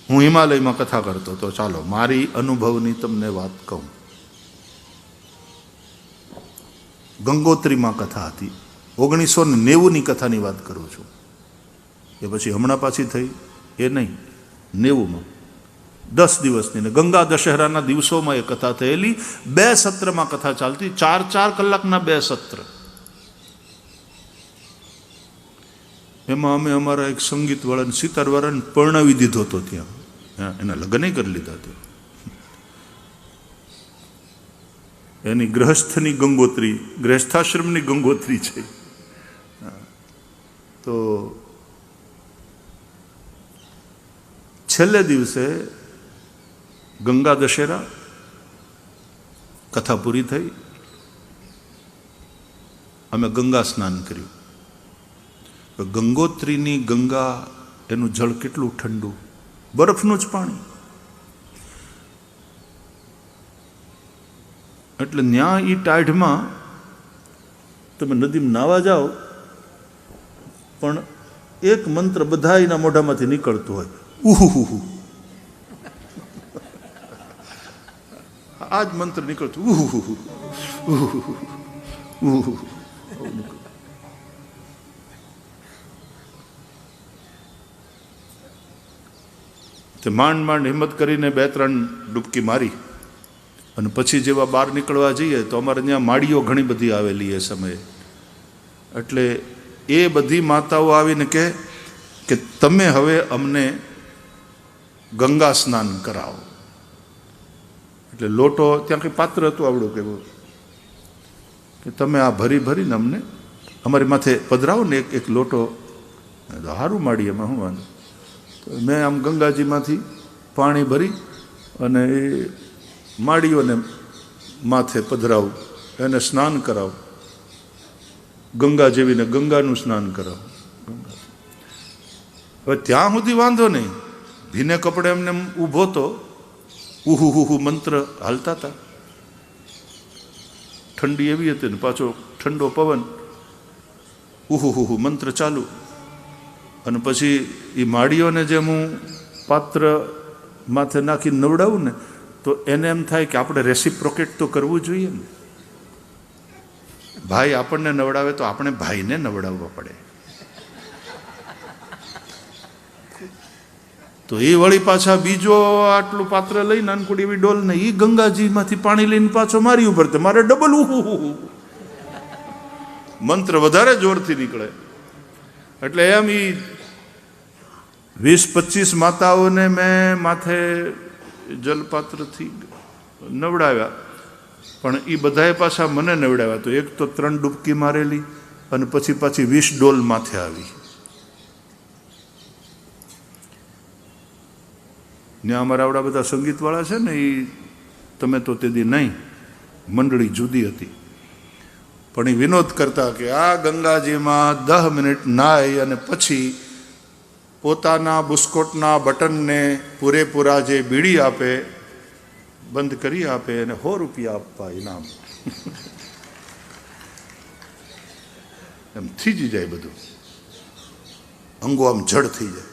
હું હિમાલયમાં કથા કરતો તો ચાલો મારી અનુભવની તમને વાત કહું. ગંગોત્રીમાં કથા હતી. 1990ની કથાની વાત કરું છું. એ પછી હમણાં પાછી થઈ એ નહીં, 90માં 10 દિવસની ને ગંગા દશહરાના દિવસોમાં એ કથા થયેલી. 2 સત્રમાં કથા ચાલતી, 4 કલાકના 2 સત્ર. એમાં અમે અમારા એક સંગીત વાળાને સિતાર વાળાને પરણાવી દીધો હતો. ત્યાં એના લગ્ન કરી લીધા હતા. એની ગ્રહસ્થની ગંગોત્રી, ગ્રહસ્થાશ્રમની ગંગોત્રી છે. તો છેલ્લે દિવસે ગંગા દશેરા કથા પૂરી થઈ. અમે ગંગા સ્નાન કર્યું. ગંગોત્રીની ગંગા, એનું જળ કેટલું ઠંડુ, બરફનું જ પાણી. એટલે ન્યા એ ટાઢમાં તમે નદીમાં નાવા જાઓ પણ એક મંત્ર બધા એના મોઢામાંથી નીકળતું હોય, ઉહુ. આ જ મંત્ર નીકળતું, ઉહુ. તે માંડ હિંમત કરીને 2-3 ડૂબકી મારી અને પછી જેવા બહાર નીકળવા જઈએ તો અમારે ત્યાં માળીઓ ઘણી બધી આવેલી એ સમયે. એટલે એ બધી માતાઓ આવીને કહે કે તમે હવે અમને ગંગા સ્નાન કરાવો. એટલે લોટો ત્યાં કંઈ પાત્ર હતું આવડું કેવું કે તમે આ ભરીને અમને અમારી માથે પધરાવો ને એક લોટો. સારું માડી, એમાં શું વાંધો. મેં આમ ગંગાજીમાંથી પાણી ભરી અને એ માળીઓને માથે પધરાવું, એને સ્નાન કરાવું, ગંગા જેવીને ગંગાનું સ્નાન કરાવું. હવે ત્યાં સુધી વાંધો નહીં, ભીને કપડે એમને ઊભો તો ઉહુ મંત્ર હાલતા હતા. ઠંડી એવી હતી ને પાછો ઠંડો પવન, ઉહુ મંત્ર ચાલુ. અને પછી એ માળીઓને જેમ હું પાત્ર માથે નાખી નવડાવું ને તો એને એમ થાય કે આપણે રેસિપ્રોકેટ તો કરવું જોઈએ ને. ભાઈ આપણને નવડાવે તો આપણે ભાઈને નવડાવવા પડે. તો એ વળી પાછા બીજો આટલું પાત્ર લઈ નાનકુડી એવી ડોલ ને એ ગંગાજીમાંથી પાણી લઈને પાછો મારી ઉપર, મારે ડબલ ઉહુ. મંત્ર વધારે જોરથી નીકળે. એટલે એમ એ 20-25 માતાઓને મેં માથે જલપાત્રથી નવડાવ્યા, પણ એ બધાએ પાછા મને નવડાવ્યા. તો એક તો 3 ડૂબકી મારેલી અને પછી પાછી 20 ડોલ માથે આવી. ને અમારા આવડા બધા સંગીતવાળા છે ને, એ તમે તો તે દી નહીં, મંડળી જુદી હતી, પણ એ વિનોદ કરતા કે આ ગંગાજીમાં 10 મિનિટ નાય અને પછી પોતાના બુસ્કોટના બટનને પૂરેપૂરા જે બીડી આપે, બંધ કરી આપે અને 100 રૂપિયા આપવા ઇનામ. એમ થીજી જાય બધું, અંગો આમ જડ થઈ જાય.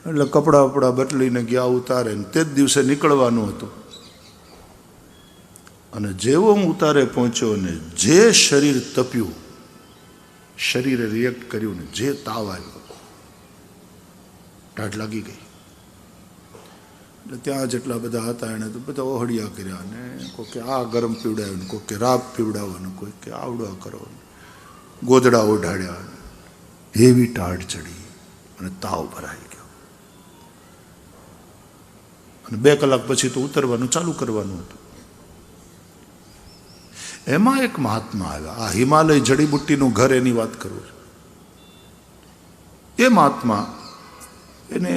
એટલે કપડાં બદલીને ગયા ઉતારે ને તે જ દિવસે નીકળવાનું હતું. અને જેવો હું ઉતારે પહોંચ્યો ને જે શરીર તપ્યું, શરીરે રિએક્ટ કર્યું ને જે તાવ આવ્યો, ટાઢ લાગી ગઈ. એટલે ત્યાં જેટલા બધા હતા એણે તો બધા ઓહળિયા કર્યા ને કોઈ કે આ ગરમ પીવડાવ્યું ને કોઈ કે રાબ પીવડાવો ને કોઈ કે આવડા કરો ને ગોદડા ઓઢાડ્યા. એવી ટાઢ ચડી અને તાવ ભરાઈ ગયો. અને 2 કલાક પછી તો ઉતરવાનું ચાલુ કરવાનું હતું. એમાં એક મહાત્મા આવ્યા. આ હિમાલય જડીબુટ્ટીનું ઘર એની વાત કરું છું. એ મહાત્મા એને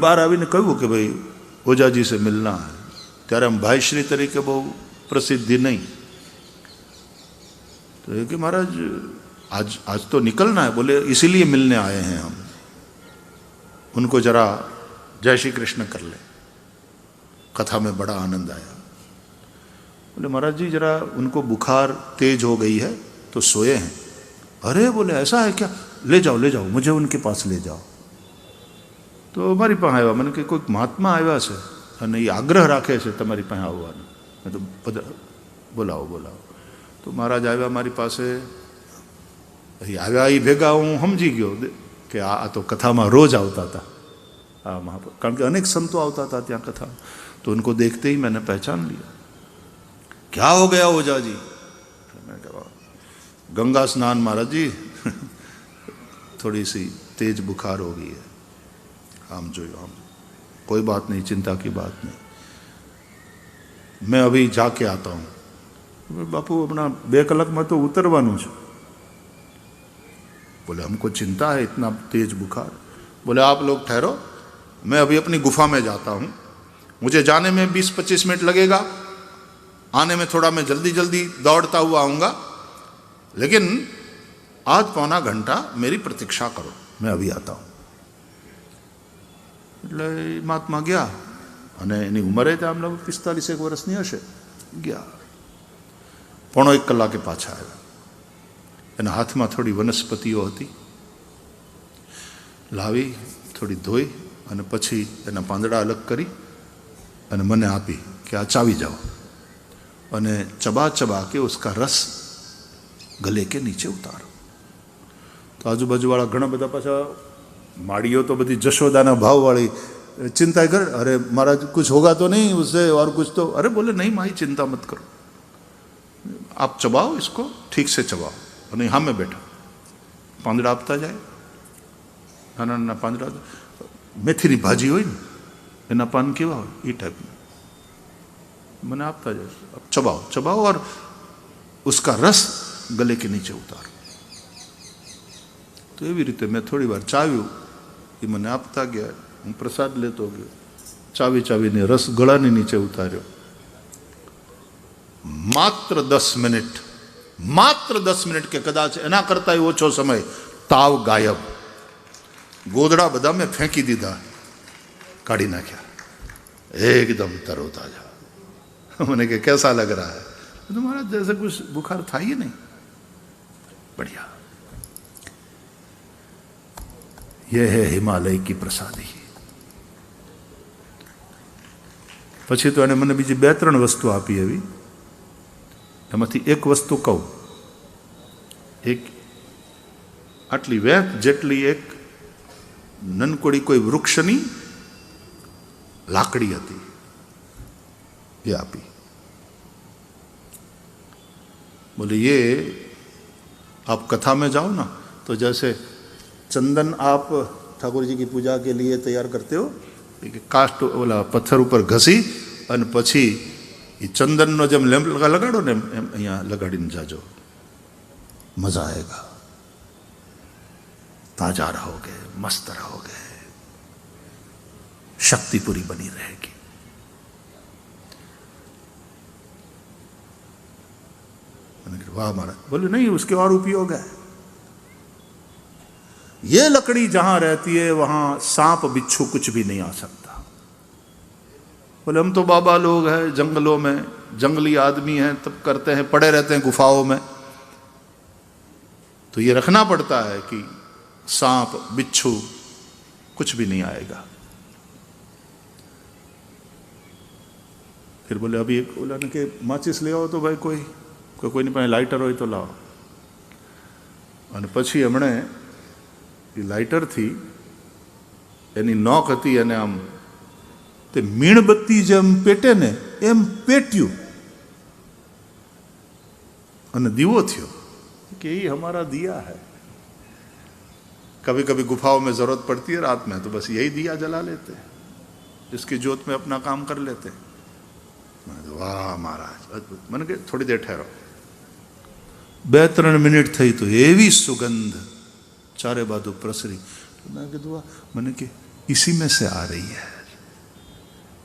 બહાર આવીને કહ્યું કે ભાઈ ઓજાજી સે મિલના હૈ. ત્યારે આમ ભાઈશ્રી તરીકે બહુ પ્રસિદ્ધિ નહીં. તો એ કે महाराज आज तो निकलना है. बोले इसीलिए मिलने आए हैं हम, उनको जरा जय श्री कृष्ण कर ले. कथा में बड़ा आनंद आया. बोले महाराज जी जरा उनको बुखार तेज हो गई है तो सोए हैं. अरे बोले ऐसा है क्या, ले जाओ मुझे उनके पास ले जाओ. તો મારી પાસે આવ્યા. મને કે કોઈક મહાત્મા આવ્યા છે અને એ આગ્રહ રાખે છે તમારી પાસે આવવાનો. મેં તો બધા બોલાવો બોલાવો. તો મહારાજ આવ્યા મારી પાસે. આવ્યા એ ભેગા હું સમજી ગયો કે આ તો કથામાં રોજ આવતા હતા આ મહાપુરુષ, કારણ કે અનેક સંતો આવતા હતા ત્યાં कथा. तो उनको देखते ही मैंने पहचान लिया. क्या हो गया ओझा जी? मैंने कहा गंगा स्नान महाराज जी थोड़ी सी तेज बुखार हो गई है. आम जो आम कोई बात नहीं, चिंता की बात नहीं, मैं अभी जाके आता हूँ. बापू अपना 2 कलाक में तो उतरवानु है. बोले हमको चिंता है, इतना तेज बुखार. बोले आप लोग ठहरो, मैं अभी अपनी गुफा में जाता हूँ. मुझे जाने में 20-25 मिनट लगेगा, आने में थोड़ा मैं जल्दी जल्दी दौड़ता हुआ आऊँगा, लेकिन आध पौना घंटा मेरी प्रतीक्षा करो, मैं अभी आता हूँ. એટલે મહાત્મા ગયા અને એની ઉંમરે આમ લગભગ 45 વર્ષની હશે. ગયા 1.5 કલાકે પાછા આવ્યા. એના હાથમાં થોડી વનસ્પતિઓ હતી, લાવી થોડી ધોઈ અને પછી એના પાંદડા અલગ કરી અને મને આપી કે આ ચાવી જાઓ અને ચબા ચબા કે उसका रस गले के नीचे उतारो. तो आजूबाजूवाળા ઘણા બધા પાછા माड़ियों तो बड़ी जशोदाना भाव वाली चिंता कर, अरे महाराज कुछ होगा तो नहीं उससे और कुछ तो. अरे बोले नहीं माई चिंता मत करो, आप चबाओ इसको, ठीक से चबाओ. और यहाँ में बैठा પાંદડા આપતા જાય, નાના નાના પાંદડા, મેથીની ભાજી હોય ને એના પાન કેવા હોય એ ટાઈપના મને આપતા જાય. अब चबाओ चबाओ और उसका रस गले के नीचे उतारो. तो एवी रीते मैं थोड़ी वार चाव्યું, એ મને આપતા ગયા, હું પ્રસાદ લેતો ગયો, ચાવી ચાવીને રસ ગળાની નીચે ઉતાર્યો. માત્ર 10 મિનિટ કે કદાચ એના કરતા ઓછો સમય તાવ ગાયબ. ગોદડા બધા મેં ફેંકી દીધા, કાઢી નાખ્યા, एकदम तरोताजा. मैंने कहा कैसा लग रहा है? तो महाराज जैसे कुछ बुखार था ही नहीं, बढ़िया. यह है हिमालय की प्रसादी. પછી તો એને મને બીજી 2-3 વસ્તુ આપી. એવી એમાંથી એક વસ્તુ કહું. એક આટલી વેત જેટલી એક નનકોડી કોઈ વૃક્ષની લાકડી હતી, એ આપી. बोले ये आप कथा में जाओ ना तो जैसे चंदन आप ठाकुर जी की पूजा के लिए तैयार करते हो, कास्ट ओला पत्थर ऊपर घसी અને પછી એ ચંદનનો જેમ લેમ્પ લગાડો ને એમ અહીંયા લગાડીને જાજો, મજા આएगा, ताजा रहोगे, मस्त रहोगे, शक्ति पूरी बनी रहेगी. वाह महाराज. बोले नहीं, उसके और उपयोग है. ये लकड़ी जहां रहती है वहां सांप बिच्छू कुछ भी नहीं आ सकता. बोले हम तो बाबा लोग हैं, जंगलों में जंगली आदमी हैं, तब करते हैं, पड़े रहते हैं गुफाओं में, तो ये रखना पड़ता है कि सांप बिच्छू कुछ भी नहीं आएगा. फिर बोले अभी एक बोला कि माचिस ले आओ, तो भाई કોઈની પાસે લાઇટર હોય તો લાવો. અને પછી એમણે એ લાઇટરથી એની નોક હતી અને આમ તે મીણબત્તી જેમ પેટે ને એમ પેટ્યું અને દીવો થયો कि ये हमारा दिया है. कभी कभी गुफाओं में जरूरत पड़ती है रात में, तो बस यही दिया जला लेते हैं, इसकी जोत में अपना काम कर लेते हैं. वाह महाराज अद्भुत. मैंने कहा थोड़ी देर ठहरो. 2-3 मिनट थी तो एवी सुगंध चारे बाजू प्रसरी. मैंने कहा मैंने कि इसी में से आ रही है,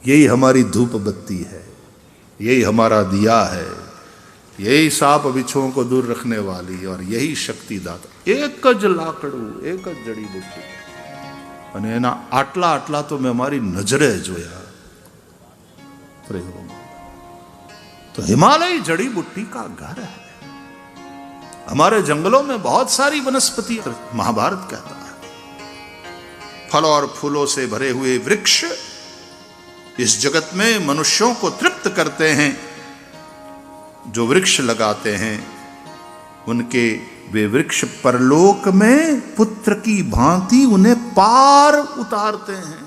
यही हमारी धूप बत्ती है, यही हमारा दिया है, यही सांप बिच्छुओं को दूर रखने वाली और यही शक्ति दाता. एक ज लाकड़ू, एक ज जड़ी बूटी અને એના આટલા આટલા તો મેં મારી નજરે જોયા પ્રયોગ. तो हिमालय जड़ी बूटी का घर है. हमारे जंगलों में बहुत सारी वनस्पति, महाभारत कहता है फल और फूलों से भरे हुए वृक्ष इस जगत में मनुष्यों को तृप्त करते हैं। जो वृक्ष लगाते हैं उनके वे वृक्ष परलोक में पुत्र की भांति उन्हें पार उतारते हैं।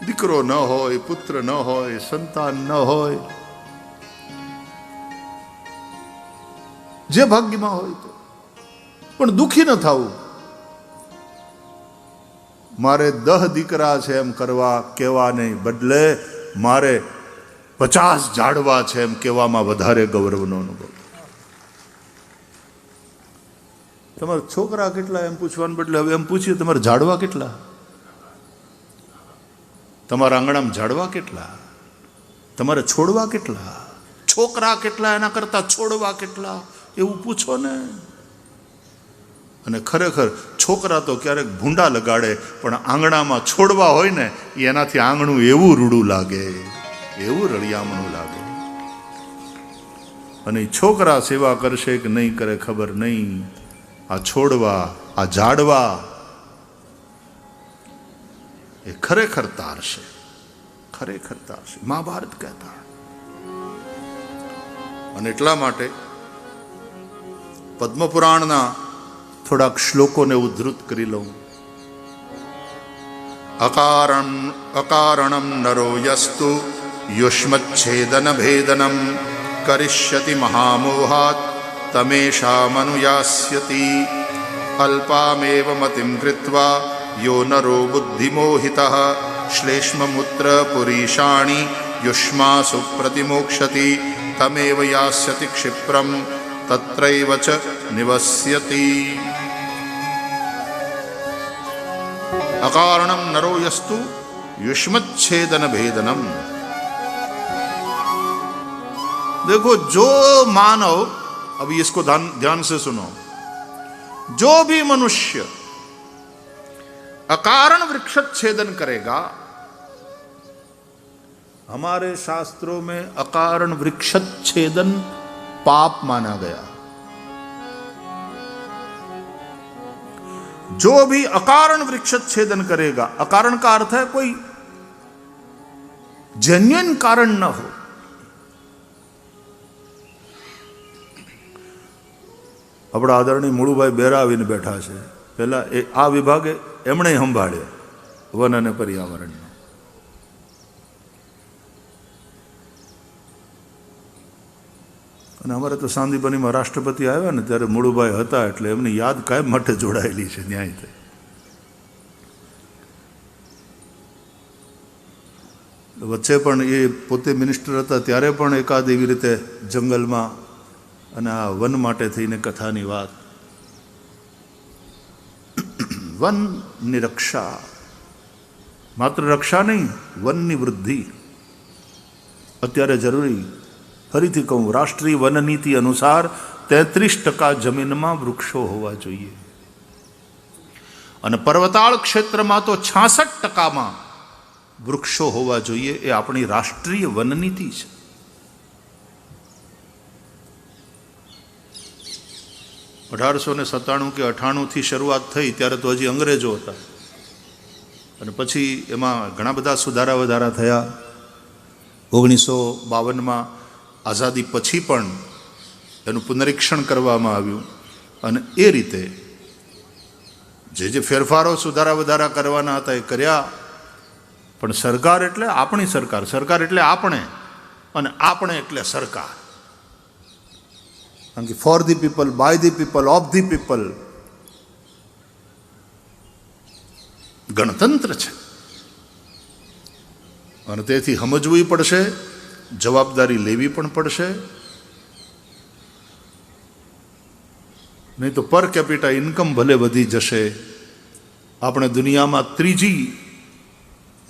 દીકરો ન હોય, પુત્ર ન હોય, સંતાન ન હોય, જે ભાગ્યમાં હોય તો, પણ દુખી ન થવું. મારે 10 દીકરા છે એમ કરવા કહેવા નહીં, બદલે મારે 50 ઝાડવા છે એમ કહેવામાં વધારે ગૌરવનો અનુભવ. તમારા છોકરા કેટલા એમ પૂછવાને બદલે હવે એમ પૂછીએ તમારા ઝાડવા કેટલા, તમારા આંગણામાં ઝાડવા કેટલા, તમારે છોડવા કેટલા, છોકરા કેટલા એના કરતા છોડવા કેટલા, એવું પૂછો ને. અને ખરેખર છોકરા તો ક્યારેક ભૂંડા લગાડે, પણ આંગણામાં છોડવા હોય ને એનાથી આંગણું એવું રૂડું લાગે, એવું રળિયામણું લાગે. અને છોકરા સેવા કરશે કે નહીં કરે ખબર નહીં, આ છોડવા, આ ઝાડવા એ ખરેખર તારશે, ખરેખર તારશે. મહાભારત કહેતા. અને એટલા માટે પદ્મપુરાણના થોડાક શ્લોકોને ઉદ્ધૃત કરી લઉં. અકારણમ નરો યસ્તુ યુષ્મચ્છેદન ભેદનમ કરિષ્યતિ મહામોહાત તમેષા મનુયાસ્યતિ અલ્પામેવ મતિમ કૃત્વા યો નરો બુદ્ધિમોહિતઃ શ્લેષ્મમૂત્ર પુરીષાણિ યુષ્માસુ પ્રતિમોક્ષતિ તમેવ યાસ્યતિ ક્ષિપ્રમ તત્રૈવ ચ નિવસ્યતિ. अकारणम नरो यस्तु युष्मच्छेदन भेदनम. देखो जो मानव, अभी इसको ध्यान से सुनो, जो भी मनुष्य अकारण वृक्षच्छेदन करेगा, हमारे शास्त्रों में अकारण वृक्षच्छेदन पाप माना गया. जो भी अकारण वृक्षच्छेदन करेगा, अकारण का अर्थ है कोई जेन्युइन कारण न हो. આપણા આદરણીય મુળુભાઈ બેરા આવીને બેઠા છે. પહેલા આ વિભાગે એમણે સંભાળ્યો વન અને પર્યાવરણનો. અને અમારે તો સાંદીપનીમાં રાષ્ટ્રપતિ આવ્યા ને ત્યારે મુળુભાઈ હતા, એટલે એમની યાદ કાયમ માટે જોડાયેલી છે ન્યાયથી. વચ્ચે પણ એ પોતે મિનિસ્ટર હતા ત્યારે પણ એકાદ એવી રીતે જંગલમાં અને આ વન માટે થઈને કથાની વાત. વનની રક્ષા, માત્ર રક્ષા નહીં, વનની વૃદ્ધિ અત્યારે જરૂરી. ફરીથી કહું, રાષ્ટ્રીય વન નીતિ અનુસાર 33% જમીનમાં વૃક્ષો હોવા જોઈએ, અને પર્વતાળ ક્ષેત્રમાં તો 66%માં વૃક્ષો હોવા જોઈએ. એ આપણી રાષ્ટ્રીય વન નીતિ છે. (1897 કે 98 શરૂઆત થઈ ત્યારે તો હજી અંગ્રેજો હતા, અને પછી એમાં ઘણા બધા સુધારા વધારા થયા. 1952માં આઝાદી પછી પણ એનું પુનરીક્ષણ કરવામાં આવ્યું, અને એ રીતે જે ફેરફારો સુધારા વધારા કરવાના હતા એ કર્યા. પણ સરકાર એટલે આપણી સરકાર, સરકાર એટલે આપણે, અને આપણે એટલે સરકાર. કારણ કે for the people, by the people, of the people ગણતંત્ર છે. અને તેથી સમજવું પડશે, જવાબદારી લેવી પણ પડશે. નહીં તો પર કેપિટા ઇન્કમ ભલે વધી જશે, આપણે દુનિયામાં ત્રીજી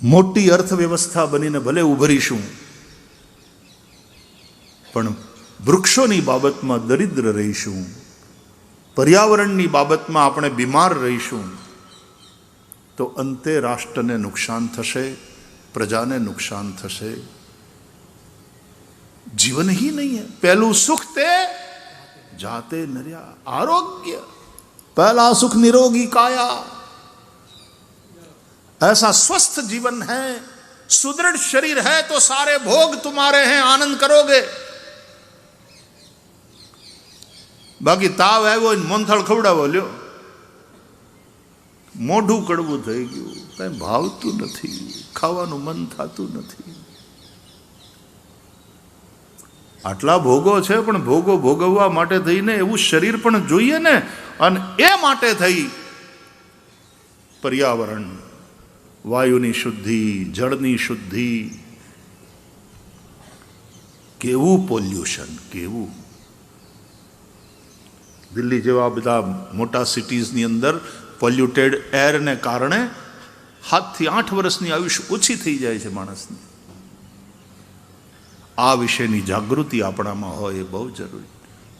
મોટી અર્થવ્યવસ્થા બનીને ભલે ઉભરીશું, પણ વૃક્ષોની બાબતમાં દરિદ્ર રહીશું, પર્યાવરણની બાબતમાં આપણે બીમાર રહીશું, તો અંતે રાષ્ટ્રને નુકસાન થશે, પ્રજાને નુકસાન થશે. जीवन ही नहीं है. पहलू सुख ते जाते नर्या. आरोग्य पहला सुख निरोगी काया, ऐसा स्वस्थ जीवन है, सुदृढ़ शरीर है तो सारे भोग तुम्हारे हैं, आनंद करोगे। बाकी ताव આવ્યો ને મોનથાળ ખવડાવો લ્યો, મોઢું કડવું થઈ ગયું, કઈ ભાવતું નથી, ખાવાનું મન થતું નથી. આટલા ભોગો છે પણ ભોગો ભોગવવા માટે થઈને એવું શરીર પણ જોઈએ ને, અને એ માટે થઈ પર્યાવરણ, વાયુની શુદ્ધિ, જળની શુદ્ધિ, કેવું પોલ્યુશન, કેવું. દિલ્હી જેવા બધા મોટા સિટીઝની અંદર પોલ્યુટેડ એરને કારણે 7 થી 8 વર્ષની આયુષ્ય ઓછી થઈ જાય છે માણસની. આ વિશેની જાગૃતિ આપણામાં હોય એ બહુ જરૂરી.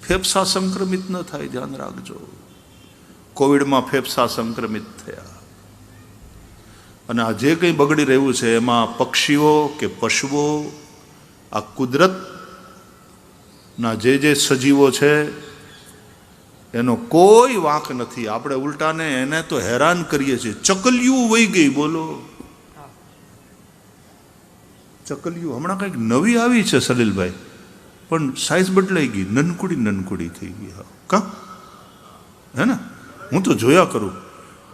ફેફસા સંક્રમિત ન થાય, ધ્યાન રાખજો. કોવિડમાં ફેફસા સંક્રમિત થયા, અને આ જે કંઈ બગડી રહ્યું છે એમાં પક્ષીઓ કે પશુઓ, આ કુદરતના જે સજીવો છે એનો કોઈ વાંક નથી. આપણે ઉલટાને એને તો હેરાન કરીએ છીએ. ચકલિયું વહી ગઈ, બોલો. ચકલિયું હમણાં કંઈક નવી આવી છે સલીલભાઈ, પણ સાઈઝ બદલાઈ ગઈ, નનકુડી થઈ ગઈ. હા કા હે ને, હું તો જોયા કરું.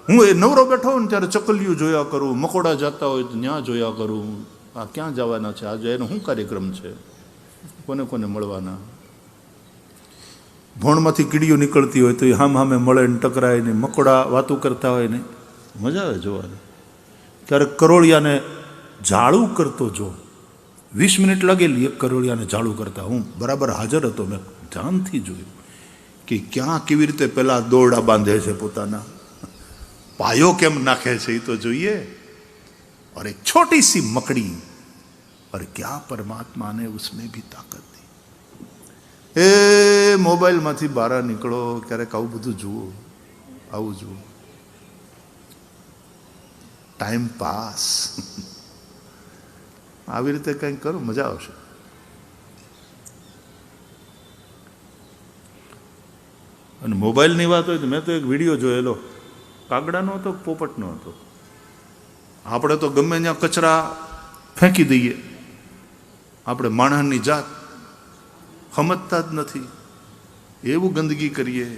હું એ નવરો બેઠો હોય ને ત્યારે ચકલિયું જોયા કરું, મકોડા જતા હોય તો ત્યાં જોયા કરું. આ ક્યાં જવાના છે આજે, એનો શું કાર્યક્રમ છે, કોને કોને મળવાના. ભોણમાંથી કીડીઓ નીકળતી હોય તો એ હામે મળે ને ટકરાય ને, મકોડા વાતું કરતા હોય ને, મજા આવે જોવાની. ક્યારેક કરોળિયાને ઝાડું કરતો જો, 20 મિનિટ લાગેલી એક કરોળિયાને ઝાડું કરતા. હું બરાબર હાજર હતો, મેં ધ્યાનથી જોયું કે ક્યાં કેવી રીતે પેલા દોરડા બાંધે છે, પોતાના પાયો કેમ નાખે છે એ તો જોઈએ. और एक छोटी सी मकड़ी, और क्या परमात्मा ने उसमें भी ताकत दी. એ મોબાઈલમાંથી બહાર નીકળો, ક્યારેક આવું બધું જુઓ, આવું જુઓ. ટાઈમ પાસ આવી રીતે કંઈક કરો, મજા આવશે. અને મોબાઈલની વાત હોય તો મેં તો એક વિડીયો જોયેલો, કાગડાનો હતો, પોપટનો હતો. આપણે તો ગમે ત્યાં કચરા ફેંકી દઈએ, આપણે માણસની જાત સમજતા જ નથી, એવું ગંદકી કરીએ,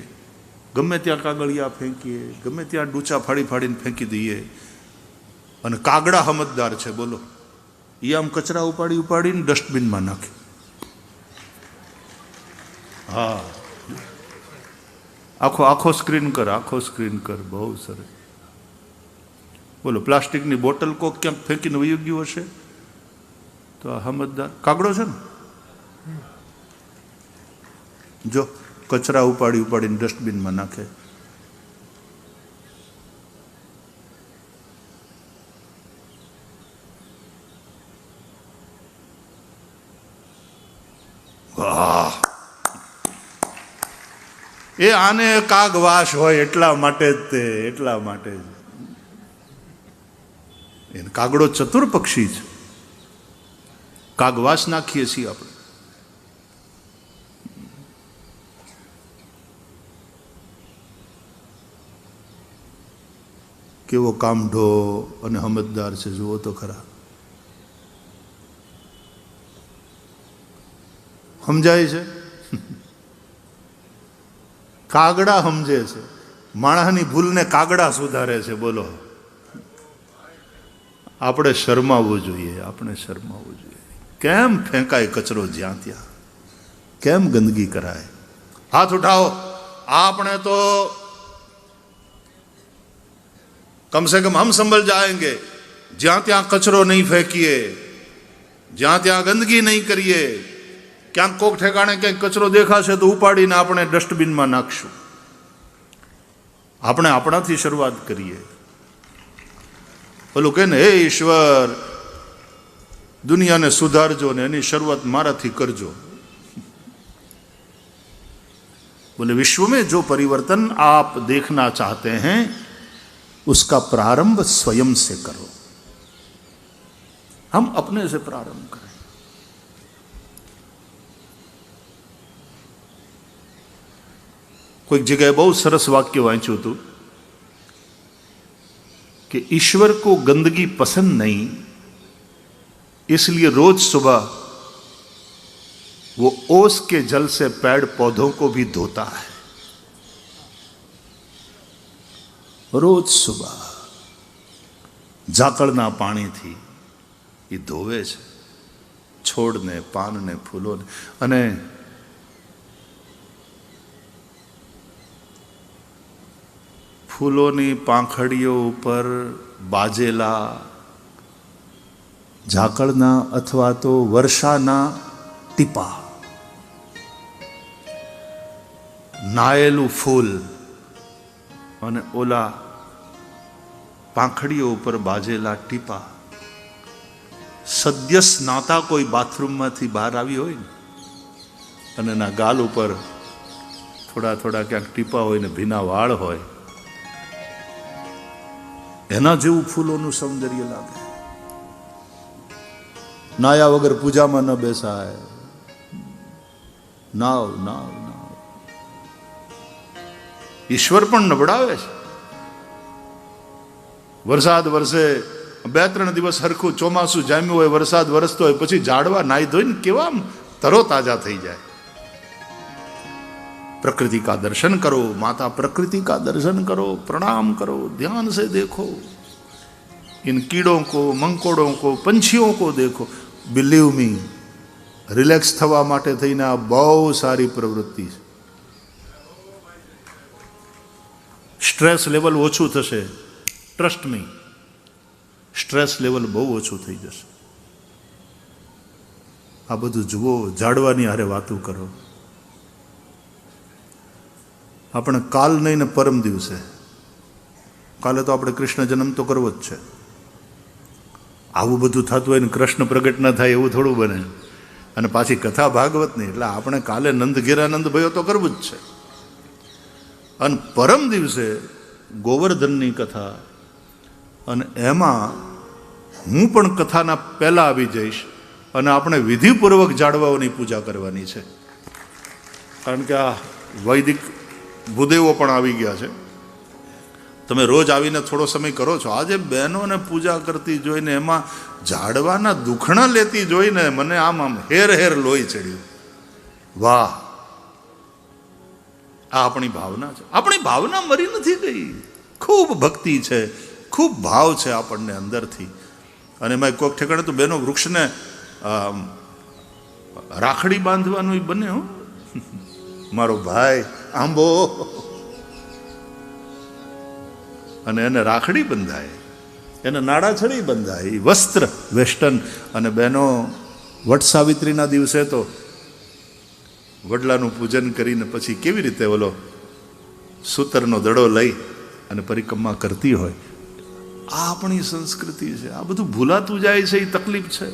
ગમે ત્યાં કાગળિયા ફેંકીએ, ગમે ત્યાં ડૂચા ફાડીને ફેંકી દઈએ. અને કાગડા સમજદાર છે, બોલો. એ આમ કચરા ઉપાડીને ડસ્ટબિનમાં નાખે. હા, આખો સ્ક્રીન કર, બહુ સરસ. બોલો, પ્લાસ્ટિકની બોટલ કોક ક્યાંક ફેંકીને વહી ગયું હશે તો આ સમજદાર કાગડો છે ને, જો કચરા ઉપાડીને ડસ્ટબિનમાં નાખે. વાહ, એ આને કાગવાસ હોય એટલા માટે જ તે, એટલા માટે જ. એને કાગડો ચતુર પક્ષી છે, કાગવાસ નાખીએ છીએ આપણે. કેવો કામઢો અને સમજદાર છે, જુઓ તો ખરા. સમજાય છે? કાગડા સમજે છે, માણસની ભૂલને કાગડા સુધારે છે. બોલો, આપણે શરમાવવું જોઈએ. કેમ ફેંકાય કચરો જ્યાં ત્યાં, કેમ ગંદકી કરાય? હાથ ઉઠાવો. આપણે તો कम से कम हम संभल जाएंगे. જ્યાં ત્યાં કચરો નહીં ફેંકીએ, જ્યાં ત્યાં ગંદકી નહીં કરીએ. ક્યાંક કોક ઠેકાણે ક્યાંક કચરો દેખાશે તો ઉપાડીને આપણે ડસ્ટબિનમાં નાખશું. આપણે આપણાથી શરૂઆત કરીએ. પેલું કહે ને, હે ઈશ્વર, દુનિયાને સુધારજો ને એની શરૂઆત મારાથી કરજો. बोले, विश्व में जो परिवर्तन आप देखना चाहते हैं उसका प्रारंभ स्वयं से करो. हम अपने से प्रारंभ करें. કોઈક જગ્યાએ બહુ સરસ વાક્ય વાંચ્યું હતું कि ईश्वर को गंदगी पसंद नहीं, इसलिए रोज सुबह वो ओस के जल से पेड़ पौधों को भी धोता है। रोज सुबह ઝાકળના પાણીથી એ ધોવે છે છોડને, પાનને, ફૂલોને. અને ફૂલોની પાંખડીઓ ઉપર બાજેલા ઝાકળના અથવા તો વર્ષાના ટીપા, નાયેલું ફૂલ અને ઓલા પાંખડીઓ ઉપર બાજેલા ટીપા. સદ્ય સ્નાતા કોઈ બાથરૂમમાંથી બહાર આવી હોય ને અને એના ગાલ ઉપર થોડા થોડા ક્યાંક ટીપા હોય ને ભીના વાળ હોય, એના જેવું ફૂલોનું સૌંદર્ય લાગે. નાયા વગર પૂજામાં ન બેસાય. નાવ નાવ નાવ. ઈશ્વર પણ નબળાવે છે. વરસાદ વરસે, 2-3 દિવસ હરખું ચોમાસું જામ્યું હોય, વરસાદ વરસતો હોય, પછી ઝાડવા નાહી ધોઈને કેવા તરો તાજા થઈ જાય. प्रकृति का दर्शन करो, माता प्रकृति का दर्शन करो, प्रणाम करो, ध्यान से देखो इन कीड़ों को, मंकोड़ों को, पंछियों को देखो. बिलीव मी, रिलेक्स थवा माटे थईने आ बहु सारी प्रवृत्ति छे. स्ट्रेस लेवल ओछું થશે. ટ્રસ્ટ મી, સ્ટ્રેસ લેવલ બહુ ઓછું થઈ જશે. આ બધું જુઓ, ઝાડવાની હારે વાતું કરો. આપણે કાલ નહીં ને પરમ દિવસે, કાલે તો આપણે કૃષ્ણ જન્મ તો કરવો જ છે. આવું બધું થતું હોય ને કૃષ્ણ પ્રગટ ન થાય એવું થોડું બને. અને પાછી કથા ભાગવતની, એટલે આપણે કાલે નંદ ઘેરાનંદ ભયો તો કરવું જ છે. અને પરમ દિવસે ગોવર્ધનની કથા, અને એમાં હું પણ કથાના પહેલા આવી જઈશ અને આપણે વિધિપૂર્વક ઝાડવાઓની પૂજા કરવાની છે. કારણ કે આ વૈદિક ભૂદેવો પણ આવી ગયા છે. તમે રોજ આવીને થોડો સમય કરો છો. આજે બહેનોને પૂજા કરતી જોઈને, એમાં ઝાડવાના દુખણા લેતી જોઈને મને આમ આમ હેર હેર લોહી ચડ્યું. વાહ, આ આપણી ભાવના છે. આપણી ભાવના મરી નથી ગઈ. ખૂબ ભક્તિ છે, ખૂબ ભાવ છે આપણને અંદરથી. અને એમાં કોઈક ઠેકાણે તો બહેનો વૃક્ષને રાખડી બાંધવાનું બને. હો, મારો ભાઈ આંબો, અને એને રાખડી બંધાય, એને નાડાછડી બંધાય, વસ્ત્ર વેસ્ટર્ન. અને બહેનો વટ સાવિત્રીના દિવસે તો વડલાનું પૂજન કરીને પછી કેવી રીતે ઓલો સૂતરનો દડો લઈ અને પરિક્રમા કરતી હોય. આ આપણી સંસ્કૃતિ છે. આ બધું ભૂલાતું જાય છે, એ તકલીફ છે.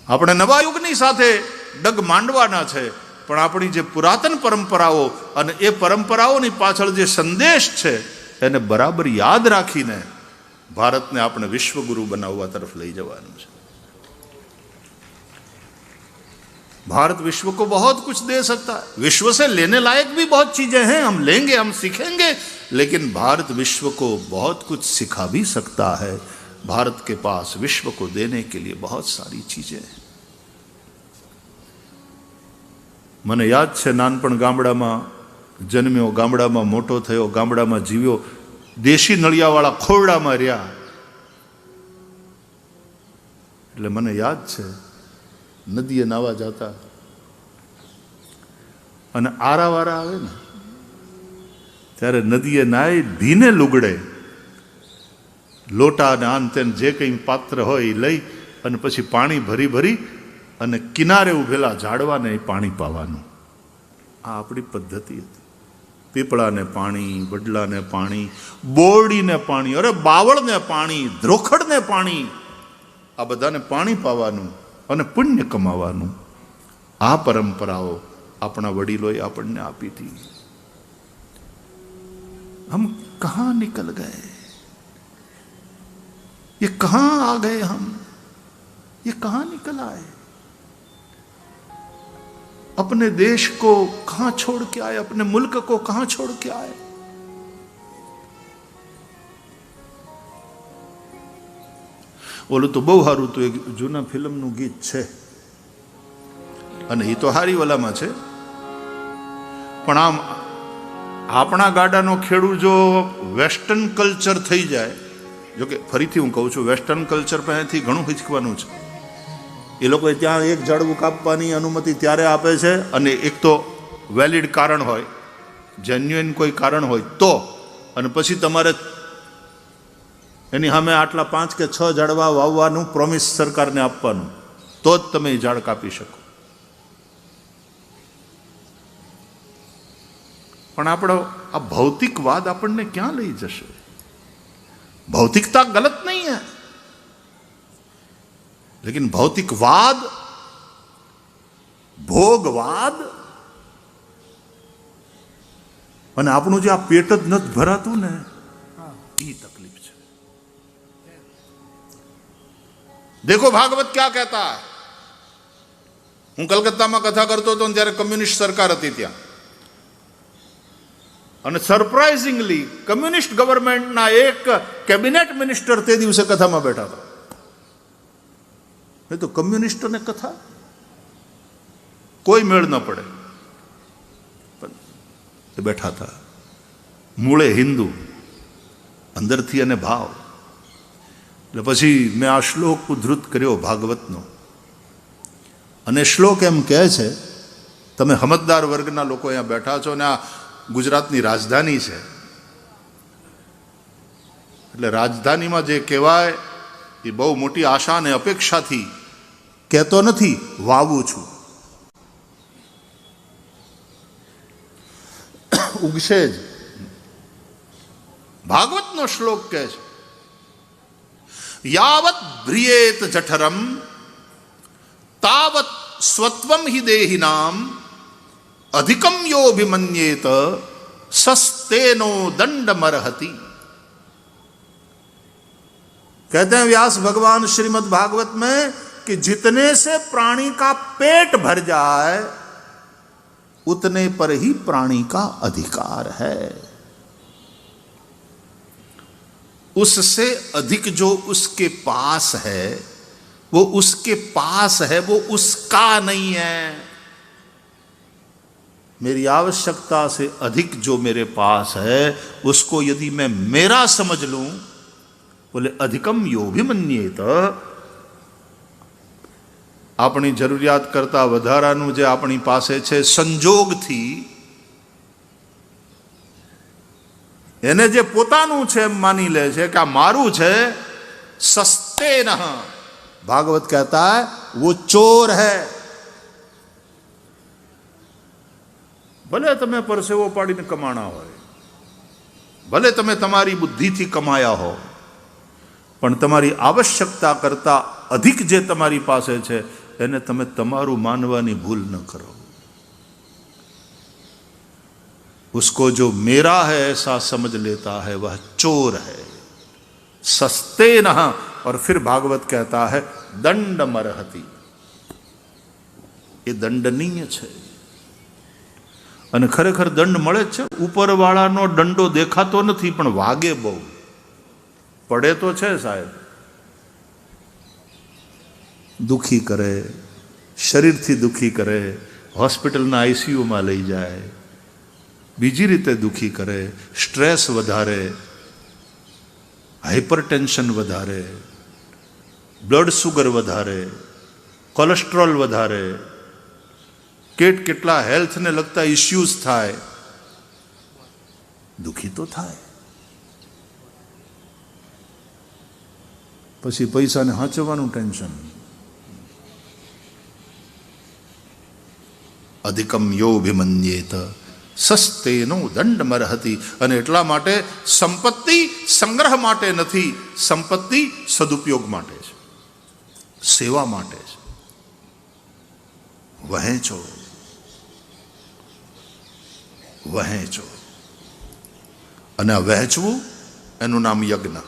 આપણે નવા યુગની સાથે ડગ માંડવાના છે, પણ આપણી જે પુરાતન પરંપરાઓ અને એ પરંપરાઓની પાછળ જે સંદેશ છે એને બરાબર યાદ રાખીને ભારતને આપણે વિશ્વગુરુ બનાવવા તરફ લઈ જવાનું છે. भारत विश्व को बहुत कुछ दे सकता है. विश्व से लेने लायक भी बहुत चीजें हैं. हम लेंगे, हम सीखेंगे, लेकिन भारत विश्व को बहुत कुछ सिखा भी सकता है. भारत के पास विश्व को देने के लिए बहुत सारी चीजें हैं. મને યાદ છે, નાનપણ ગામડામાં જન્મ્યો, ગામડામાં મોટો થયો, ગામડામાં જીવ્યો, દેશી નળિયાવાળા ખોરડામાં રહ્યા. એટલે મને યાદ છે, નદીએ નાવા જતા અને આરાવારા આવે ને ત્યારે નદીએ નાય, ભીને લુગડે લોટા ને આન તેન જે કંઈ પાત્ર હોય એ લઈ અને પછી પાણી ભરી ભરી અને કિનારે ઉભેલા ઝાડવાને પાણી પાવાનું. આ આપણી પદ્ધતિ હતી. પીપળાને પાણી, વડલાને પાણી, બોરડીને પાણી, અરે બાવળને પાણી, ધ્રોખડને પાણી, આ બધાને પાણી પાવાનું અને પુણ્ય કમાવાનું. આ પરંપરાઓ આપણા વડીલોએ આપણને આપી હતી. હમ કહાં નિકલ ગए, ये कहां आ गए हम, ये कहां निकल आए. अपने देश को कहां छोड़ के आए, अपने मुल्क को कहां छोड़ के आए। ઓલું તો બહુ સારું તો એક જૂના ફિલ્મનું ગીત છે અને એ તો હારી વાલામાં છે, પણ આમ આપણા ગાડાનો ખેડૂત જો વેસ્ટર્ન કલ્ચર થઈ જાય, જોકે ફરીથી હું કહું છું વેસ્ટર્ન કલ્ચર પાસેથી ઘણું શીખવાનું છે. એ લોકોએ ત્યાં એક ઝાડવું કાપવાની અનુમતિ ત્યારે આપે છે, અને એક તો વેલિડ કારણ હોય, જેન્યુઇન કોઈ કારણ હોય તો, અને પછી તમારે એની સામે આટલા 5 કે 6 ઝાડવા વાવવાનું પ્રોમિસ સરકારને આપવાનું, તો જ તમે એ ઝાડ કાપી શકો. પણ આપણો આ ભૌતિકવાદ આપણને ક્યાં લઈ જશે? भौतिकता गलत नहीं है, लेकिन भौतिकवाद, भोगवाद અને આપણું જે આ પેટ જ નથી ભરાતું ને, એ તકલીફ છે. देखो भागवत क्या कहता है. હું કલકત્તામાં કથા કરતો હતો ત્યારે કમ્યુનિસ્ટ સરકાર હતી ત્યાં, અને સરપ્રાઇઝિંગલી કમ્યુનિસ્ટ ગવર્મેન્ટના એક કેબિનેટ મિનિસ્ટર તે દિવસે કથામાં બેઠા હતા. એ તો કમ્યુનિસ્ટોને કથા કોઈ મેળ ન પડે, પણ એ બેઠા હતા. મૂળે હિન્દુ, અંદરથી અને ભાવ. એટલે પછી મેં આ શ્લોક ઉદ્ધૃત કર્યો ભાગવતનો, અને શ્લોક એમ કહે છે, તમે સમજદાર વર્ગના લોકો અહીંયા બેઠા છો ને આ ગુજરાતની રાજધાની છે, એટલે રાજધાનીમાં જે કહેવાય એ બહુ મોટી આશા અને અપેક્ષાથી કહેતો નથી, વાવું છું. ઉગશે જ. ભાગવતનો શ્લોક કહે છે, યાવત ભ્રિયેત જઠરમ તાવત સ્વત્વમ હિ દેહિનામ अधिकम योभिमन्येत सस्तेनो दंड मरहति. कहते हैं व्यास भगवान श्रीमद् भागवत में कि जितने से प्राणी का पेट भर जाए उतने पर ही प्राणी का अधिकार है. उससे अधिक जो उसके पास है वो उसके पास है, वो उसका नहीं है. मेरी आवश्यकता से अधिक जो मेरे पास है उसको यदि मैं मेरा समझ लूं, बोले अधिकम योभिमन्येत, अपनी जरूरियात करता વધારાનું જે આપણી પાસે છે સંજોગથી એને જે પોતાનું છે એમ માની લે છે કે આ મારું છે. સસ્તે ન, भागवत कहता है वो चोर है. ભલે તમે પરસેવો પાડીને કમાણા હોય, ભલે તમે તમારી બુદ્ધિથી કમાયા હો, પણ તમારી આવશ્યકતા કરતા અધિક જે તમારી પાસે છે એને તમે તમારું માનવાની ભૂલ ન કરો. उसको जो मेरा है ऐसा समझ लेता है वह चोर है. सस्ते न, और फिर भागवत कहता है दंड मरहति, ये दंडनीय છે. અને ખરેખર દંડ મળે જ છે. ઉપરવાળાનો દંડો દેખાતો નથી પણ વાગે બહુ, પડે તો છે સાહેબ. દુખી કરે, શરીરથી દુખી કરે, હોસ્પિટલના આઈસીયુમાં લઈ જાય, બીજી રીતે દુખી કરે, સ્ટ્રેસ વધારે, હાઇપરટેન્શન વધારે, બ્લડ સુગર વધારે, કોલેસ્ટ્રોલ વધારે, કેટલા હેલ્થને લગતા ઇસ્યુઝ થાય, દુખી તો થાય. પછી પૈસાને હાંચવવાનું ટેન્શન. અધિકમ યોભિમન્યેત સસ્તેનો દંડ મરહતિ. અને એટલા માટે સંપત્તિ સંગ્રહ માટે નથી, સંપત્તિ સદુપયોગ માટે છે, સેવા માટે છે. વહેંચો, વહેંચો. અને આ વહેંચવું એનું નામ યજ્ઞ.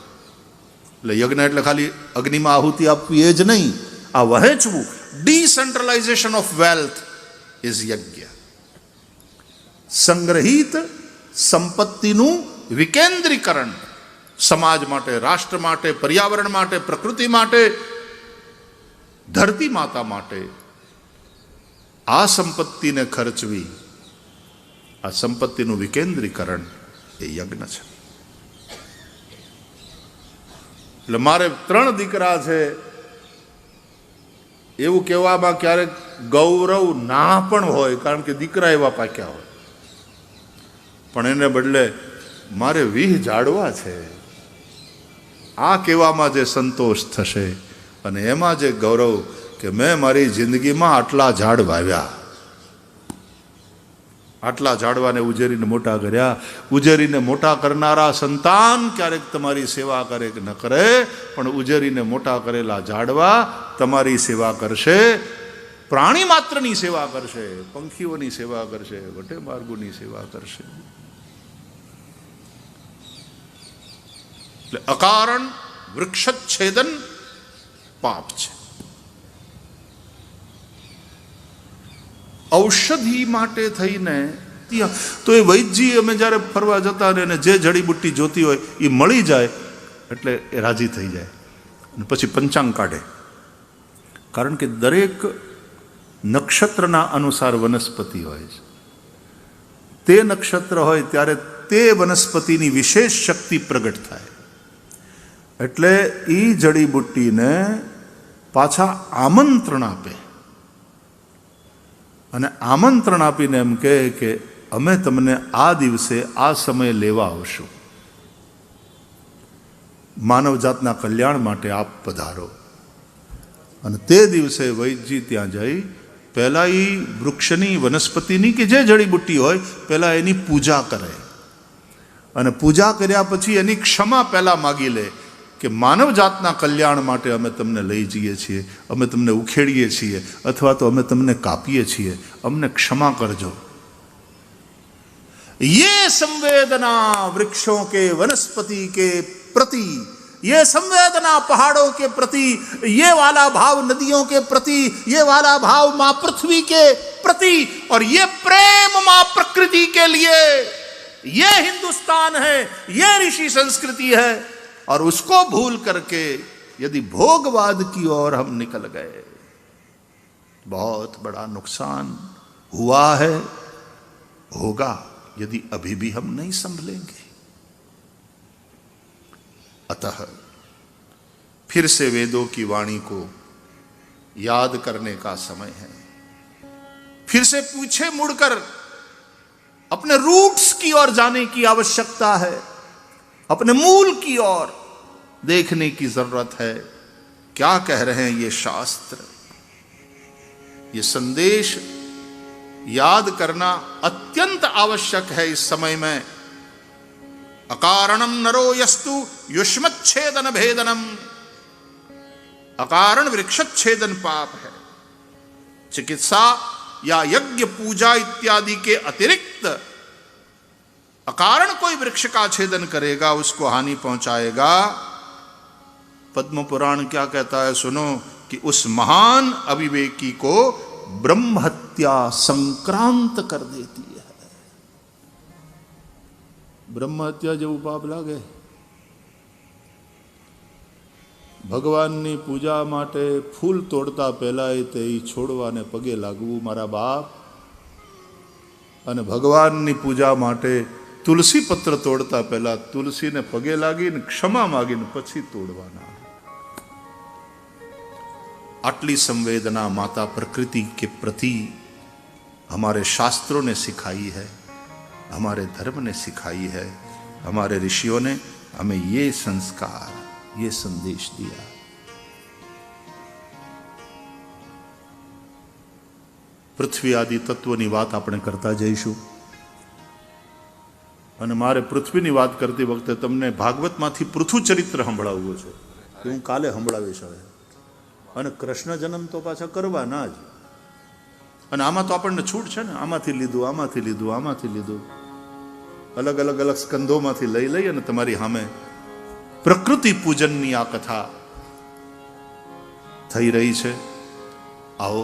એટલે યજ્ઞ એટલે ખાલી અગ્નિમાં આહુતિ આપવી એ જ નહીં, આ વહેંચવું, ડિસેન્ટ્રલાઇઝેશન ઓફ વેલ્થ, ઇઝ યજ્ઞ. સંગ્રહિત સંપત્તિનું વિકેન્દ્રીકરણ સમાજ માટે, રાષ્ટ્ર માટે, પર્યાવરણ માટે, પ્રકૃતિ માટે, ધરતી માતા માટે આ સંપત્તિને ખર્ચવી, આ સંપત્તિનું વિકેન્દ્રીકરણ એ યજ્ઞ છે. એટલે મારે 3 દીકરા છે એવું કહેવામાં ક્યારેક ગૌરવ ના પણ હોય, કારણ કે દીકરા એવા પાક્યા હોય, પણ એને બદલે મારે 20 ઝાડવા છે આ કહેવામાં જે સંતોષ થશે અને એમાં જે ગૌરવ કે મેં મારી જિંદગીમાં આટલા ઝાડ વાવ્યા, આટલા ઝાડવાને ઉજેરીને મોટા કર્યા. ઉજેરીને મોટા કરનારા સંતાન ક્યારેક તમારી સેવા કરે કે ન કરે, પણ ઉજેરીને મોટા કરેલા ઝાડવા તમારી સેવા કરશે, પ્રાણી માત્રની સેવા કરશે, પંખીઓની સેવા કરશે, વટે માર્ગોની સેવા કરશે. એટલે અકારણ વૃક્ષચ્છેદન પાપ છે. ઔષધિ માટે થઈને તો એ વૈદ્યજી અમે જ્યારે ફરવા જતા અને જે જડીબુટ્ટી જોતી હોય એ મળી જાય એટલે એ રાજી થઈ જાય અને પછી પંચાંગ કાઢે. કારણ કે દરેક નક્ષત્રના અનુસાર વનસ્પતિ હોય છે. તે નક્ષત્ર હોય ત્યારે તે વનસ્પતિની વિશેષ શક્તિ પ્રગટ થાય. એટલે એ જડીબુટ્ટીને પાછા આમંત્રણ આપે અને આમંત્રણ આપીને એમ કહે કે અમે તમને આ દિવસે આ સમયે લેવા આવશું, માનવજાતના કલ્યાણ માટે આપ પધારો. અને તે દિવસે વૈદ્યજી ત્યાં જઈ પહેલાં એ વૃક્ષની, વનસ્પતિની કે જે જડીબુટ્ટી હોય પહેલાં એની પૂજા કરે અને પૂજા કર્યા પછી એની ક્ષમા પહેલાં માગી લે કે માનવજાતના કલ્યાણ માટે અમે તમને લઈ જઈએ છીએ, અમે તમને ઉખેડીએ છીએ અથવા તો અમે તમને કાપીએ છીએ, અમને ક્ષમા કરજો. ये संवेदना वृक्षों के, वनस्पति के प्रति, ये संवेदना पहाड़ों के प्रति, ये वाला भाव नदियों के प्रति, ये वाला भाव माँ पृथ्वी के प्रति और ये प्रेम माँ प्रकृति के लिए, ये हिंदुस्तान है, ये ऋषि संस्कृति है. और उसको भूल करके यदि भोगवाद की ओर हम निकल गए, बहुत बड़ा नुकसान हुआ है, होगा, यदि अभी भी हम नहीं संभलेंगे. अतः फिर से वेदों की वाणी को याद करने का समय है. फिर से पीछे मुड़कर अपने रूट्स की ओर जाने की आवश्यकता है, अपने मूल की ओर देखने की जरूरत है. क्या कह रहे हैं ये शास्त्र, ये संदेश याद करना अत्यंत आवश्यक है इस समय में. अकारणम नरो यस्तु युष्मच्छेदन भेदनम, अकारण वृक्षच्छेदन पाप है. चिकित्सा या यज्ञ पूजा इत्यादि के अतिरिक्त अकारण कोई वृक्ष का छेदन करेगा, उसको हानि पहुंचाएगा. पद्म पुराण क्या कहता है सुनो, कि उस महान अविवेकी को ब्रह्म हत्या संक्रांत कर देती है. ब्रह्म हत्या જેવું પાપ લાગે. ભગવાનની પૂજા માટે ફૂલ તોડતા પહેલા તે છોડવાને પગે લાગવું મારા બાપ, અને ભગવાનની પૂજા માટે તુલસી પત્ર તોડતા પહેલા તુલસીને પગે લાગીને ક્ષમા માગીને પછી તોડવાના. आटली संवेदना माता प्रकृति के प्रति हमारे शास्त्रों ने सिखाई है, हमारे धर्म ने सिखाई है, हमारे ऋषियों ने हमें ये संस्कार, ये संदेश दिया. पृथ्वी आदि तत्वोनी बात આપણે કરતા જઈશું. અને મારે પૃથ્વીની વાત કરતી વખતે તમને ભાગવતમાંથી પૃથુ ચરિત્ર સંભળાવવું છે. હું કાલે સંભળાવીશ હવે. અને કૃષ્ણ જન્મ તો પાછા કરવાના જ. અને આમાં તો આપણને છૂટ છે ને, આમાંથી લીધું, આમાંથી લીધું, આમાંથી લીધું, અલગ અલગ અલગ સ્કંધોમાંથી લઈ લઈ અને તમારી સામે પ્રકૃતિ પૂજનની આ કથા થઈ રહી છે. આવો